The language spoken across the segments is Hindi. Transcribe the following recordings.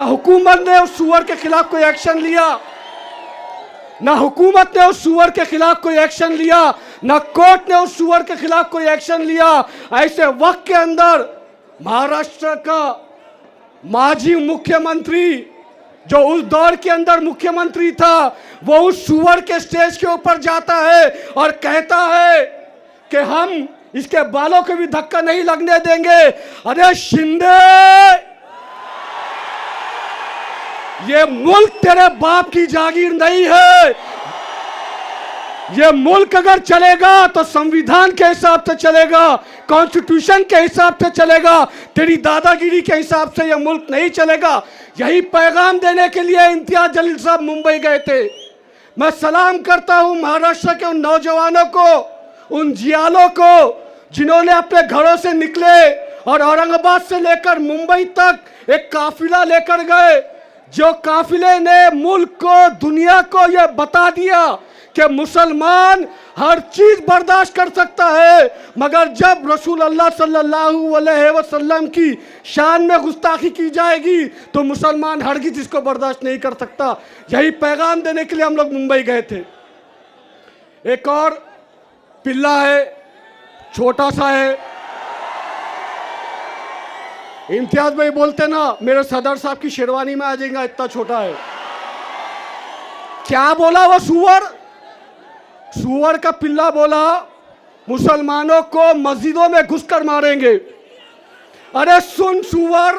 ना हुकूमत ने उस सुअर के खिलाफ कोई एक्शन लिया, ना हुकूमत ने उस सुअर के खिलाफ कोई एक्शन लिया, ना कोर्ट ने उस सुअर के खिलाफ कोई एक्शन लिया। ऐसे वक्त के अंदर महाराष्ट्र का माजी मुख्यमंत्री, जो उस दौर के अंदर मुख्यमंत्री था, वो उस सुअर के स्टेज के ऊपर जाता है और कहता है कि हम इसके बालों को भी धक्का नहीं लगने देंगे। अरे शिंदे, ये मुल्क तेरे बाप की जागीर नहीं है। ये मुल्क अगर चलेगा तो संविधान के हिसाब से चलेगा, कॉन्स्टिट्यूशन के हिसाब से चलेगा, तेरी दादागिरी के हिसाब से ये मुल्क नहीं चलेगा। यही पैगाम देने के लिए इम्तियाज जलील साहब मुंबई गए थे। मैं सलाम करता हूं महाराष्ट्र के उन नौजवानों को, उन जियालों को, जिन्होंने अपने घरों से निकले और औरंगाबाद से लेकर मुंबई तक एक काफिला लेकर गए, जो काफिले ने मुल्क को, दुनिया को यह बता दिया कि मुसलमान हर चीज बर्दाश्त कर सकता है, मगर जब रसूल अल्लाह सल्लल्लाहु अलैहि वसल्लम की शान में गुस्ताखी की जाएगी तो मुसलमान हरगिज इसको बर्दाश्त नहीं कर सकता। यही पैगाम देने के लिए हम लोग मुंबई गए थे। एक और पिल्ला है, छोटा सा है। इम्तियाज भाई बोलते ना मेरे सदर साहब की शेरवानी में आ जाएगा, इतना छोटा है। क्या बोला वो सुअर? सुअर का पिल्ला बोला मुसलमानों को मस्जिदों में घुसकर मारेंगे। अरे सुन सुअर,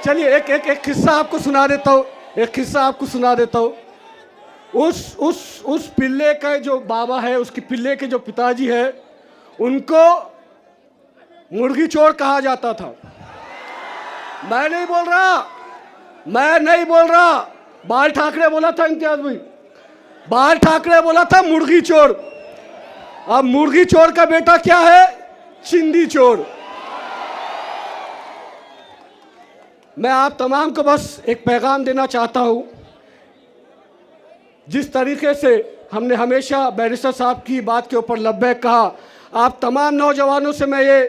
चलिए एक किस्सा आपको सुना देता हूँ, एक किस्सा आपको सुना देता हूँ। उस पिल्ले का जो बाबा है, उसके पिल्ले के जो पिताजी है, उनको मुर्गी चोर कहा जाता था। मैं नहीं बोल रहा, बाल ठाकरे बोला था इम्तियाज भाई, बाल ठाकरे बोला था मुर्गी चोर। अब मुर्गी चोर का बेटा क्या है? चिंदी चोर। मैं आप तमाम को बस एक पैगाम देना चाहता हूं। जिस तरीके से हमने हमेशा बैरिस्टर साहब की बात के ऊपर लब्बैक कहा, आप तमाम नौजवानों से मैं ये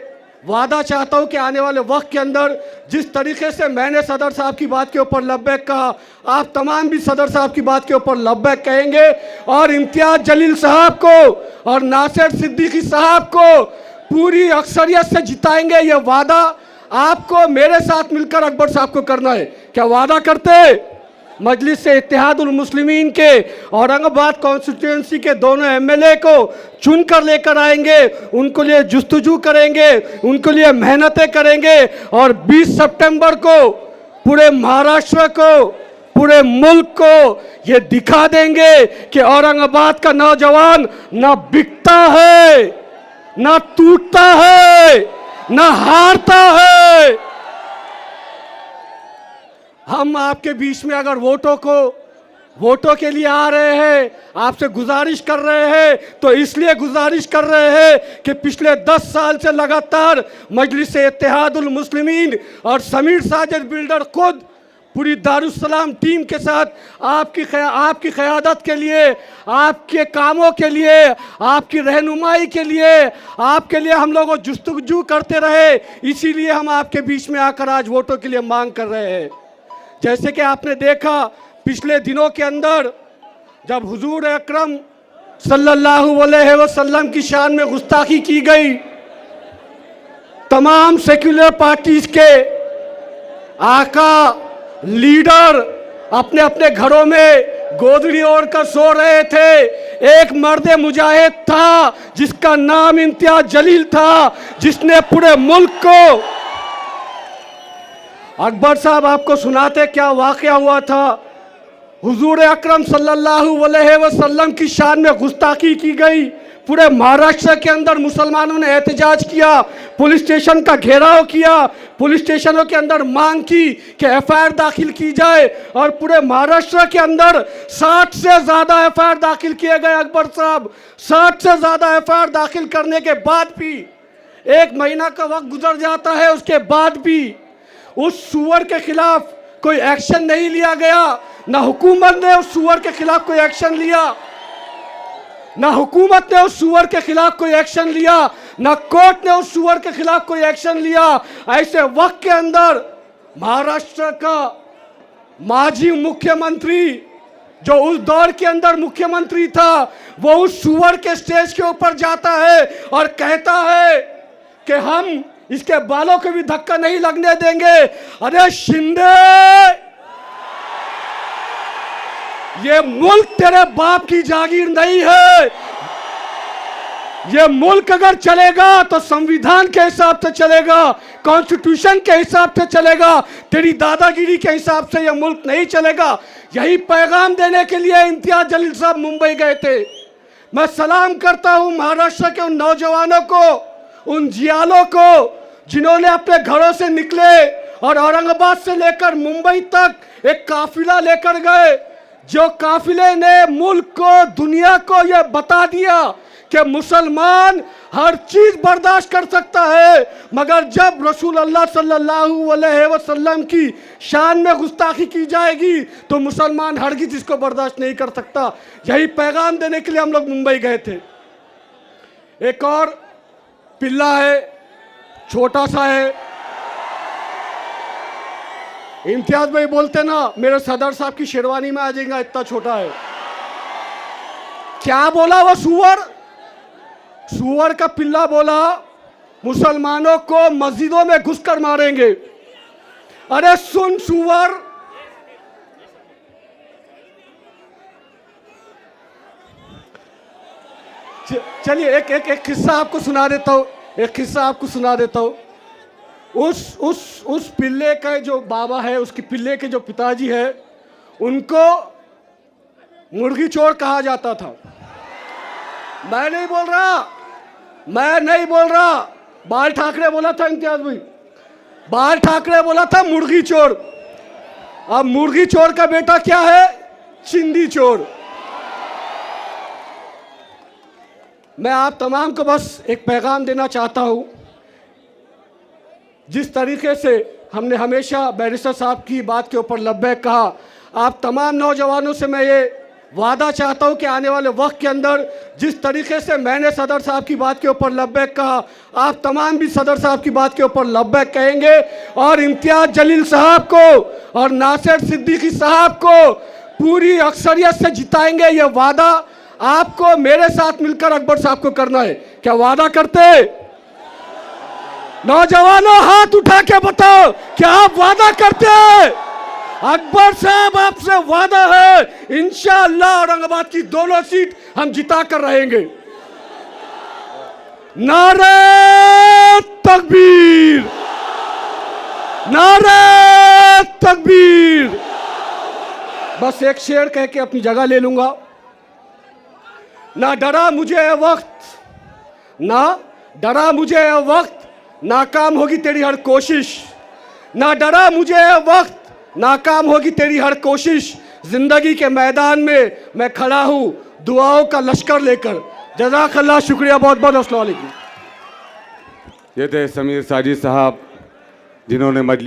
वादा चाहता हूं कि आने वाले वक्त के अंदर जिस तरीके से मैंने सदर साहब की बात के ऊपर लब्बैक कहा, आप तमाम भी सदर साहब की बात के ऊपर लब्बैक कहेंगे और इम्तियाज जलील साहब को और नासिर सिद्दीकी साहब को पूरी अक्सरियत से जिताएंगे। ये वादा आपको मेरे साथ मिलकर अकबर साहब को करना है। क्या वादा करते? मजलिस से इत्तेहादुल मुस्लिमीन के औरंगाबाद कॉन्स्टिट्यूएंसी के दोनों एमएलए को चुनकर लेकर आएंगे, उनको लिए जुस्तजू करेंगे, उनको लिए मेहनतें करेंगे और 20 सितंबर को पूरे महाराष्ट्र को, पूरे मुल्क को ये दिखा देंगे कि औरंगाबाद का नौजवान ना बिकता है, ना टूटता है, ना हारता है। हम आपके बीच में अगर वोटों के लिए आ रहे हैं, आपसे गुजारिश कर रहे हैं, तो इसलिए गुजारिश कर रहे हैं कि पिछले 10 साल से लगातार मजलिस इत्तेहादुल मुस्लिमीन और समीर साजिद बिल्डर खुद पूरी दारुस्सलाम टीम के साथ आपकी क़यादत के लिए, आपके कामों के लिए, आपकी रहनुमाई के लिए हम लोगों जुस्तजू करते रहे। इसीलिए हम आपके बीच में आकर आज वोटों के लिए मांग कर रहे हैं। जैसे कि आपने देखा पिछले दिनों के अंदर जब हुजूर अकरम सल्लल्लाहु अलैहि वसल्लम की शान में गुस्ताखी की गई, तमाम सेक्युलर पार्टीज के आका लीडर अपने अपने घरों में गोदड़ी ओढ़ कर सो रहे थे। एक मर्द मुजाहिद था जिसका नाम इम्तियाज जलील था, जिसने पूरे मुल्क को, अकबर साहब आपको सुनाते क्या वाक़या हुआ था। हुजूर अकरम सल्लल्लाहु अलैहि वसल्लम की शान में गुस्ताखी की गई। पूरे महाराष्ट्र के अंदर मुसलमानों ने एहतजाज किया, पुलिस स्टेशन का घेराव किया, पुलिस स्टेशनों के अंदर मांग की कि एफआईआर दाखिल की जाए और पूरे महाराष्ट्र के अंदर 60 से ज़्यादा एफआईआर दाखिल किए गए। अकबर साहब 60 से ज़्यादा एफआईआर दाखिल करने के बाद भी 1 महीना का वक्त गुजर जाता है, उसके बाद भी उस सुअर के खिलाफ कोई एक्शन नहीं लिया गया। ना हुकूमत ने उस सुअर के खिलाफ कोई एक्शन लिया। ना हुकूमत ने उस सुअर के खिलाफ कोई एक्शन लिया, ना कोर्ट ने उस सुअर के खिलाफ कोई एक्शन लिया। ऐसे वक्त के अंदर महाराष्ट्र का माजी मुख्यमंत्री जो उस दौर के अंदर मुख्यमंत्री था, वो उस सुअर के स्टेज के ऊपर जाता है और कहता है कि हम इसके बालों को भी धक्का नहीं लगने देंगे। अरे शिंदे, ये मुल्क तेरे बाप की जागीर नहीं है। ये मुल्क अगर चलेगा तो संविधान के हिसाब से चलेगा, कॉन्स्टिट्यूशन के हिसाब से चलेगा, तेरी दादागिरी के हिसाब से ये मुल्क नहीं चलेगा। यही पैगाम देने के लिए इम्तियाज जलील साहब मुंबई गए थे। मैं सलाम करता हूं महाराष्ट्र के उन नौजवानों को, उन जियालों को, जिन्होंने अपने घरों से निकले और औरंगाबाद से लेकर मुंबई तक एक काफिला लेकर गए, जो काफिले ने मुल्क को, दुनिया को यह बता दिया कि मुसलमान हर चीज बर्दाश्त कर सकता है, मगर जब रसूल अल्लाह सल्लल्लाहु अलैहि वसल्लम की शान में गुस्ताखी की जाएगी तो मुसलमान हरगिज़ इसको बर्दाश्त नहीं कर सकता। यही पैगाम देने के लिए हम लोग मुंबई गए थे। एक और पिल्ला है, छोटा सा है। इम्तियाज भाई बोलते ना मेरे सदर साहब की शेरवानी में आ जाएगा, इतना छोटा है। क्या बोला वो सुअर? सुअर का पिल्ला बोला मुसलमानों को मस्जिदों में घुसकर मारेंगे। अरे सुन सुअर, चलिए एक किस्सा आपको सुना देता हूँ, एक किस्सा आपको सुना देता हूँ। उस पिल्ले का जो बाबा है, उसके पिल्ले के जो पिताजी है, उनको मुर्गी चोर कहा जाता था। मैं नहीं बोल रहा, बाल ठाकरे बोला था इम्तियाज भाई, बाल ठाकरे बोला था मुर्गी चोर। अब मुर्गी चोर का बेटा क्या है? चिंदी चोर। मैं आप तमाम को बस एक पैगाम देना चाहता हूं, जिस तरीके से हमने हमेशा बैरिस्टर साहब की बात के ऊपर लब्बैक कहा, आप तमाम नौजवानों से मैं ये वादा चाहता हूं कि आने वाले वक्त के अंदर जिस तरीके से मैंने सदर साहब की बात के ऊपर लब्बैक कहा, आप तमाम भी सदर साहब की बात के ऊपर लब्बैक कहेंगे और इम्तियाज जलील साहब को और नासिर सिद्दीकी साहब को पूरी अक्सरियत से जिताएंगे। ये वादा आपको मेरे साथ मिलकर अकबर साहब को करना है। क्या वादा करते? नौजवानों हाथ उठा के बताओ, क्या आप वादा करते हैं? अकबर साहब आपसे वादा है, इंशाअल्लाह औरंगाबाद की दोनों सीट हम जिता कर रहेंगे। नारे तकबीर, नारे तकबीर। बस एक शेर कह के अपनी जगह ले लूंगा। ना डरा मुझे ये वक्त, ना डरा मुझे ये वक्त, नाकाम होगी तेरी हर कोशिश। ना डरा मुझे ये वक्त, नाकाम होगी तेरी हर कोशिश। जिंदगी के मैदान में मैं खड़ा हूं दुआओं का लश्कर लेकर। जज़ाकल्लाह, शुक्रिया बहुत बहुत। अस्सलाम वालेकुम। ये थे समीर साजिद साहब, जिन्होंने मजलिस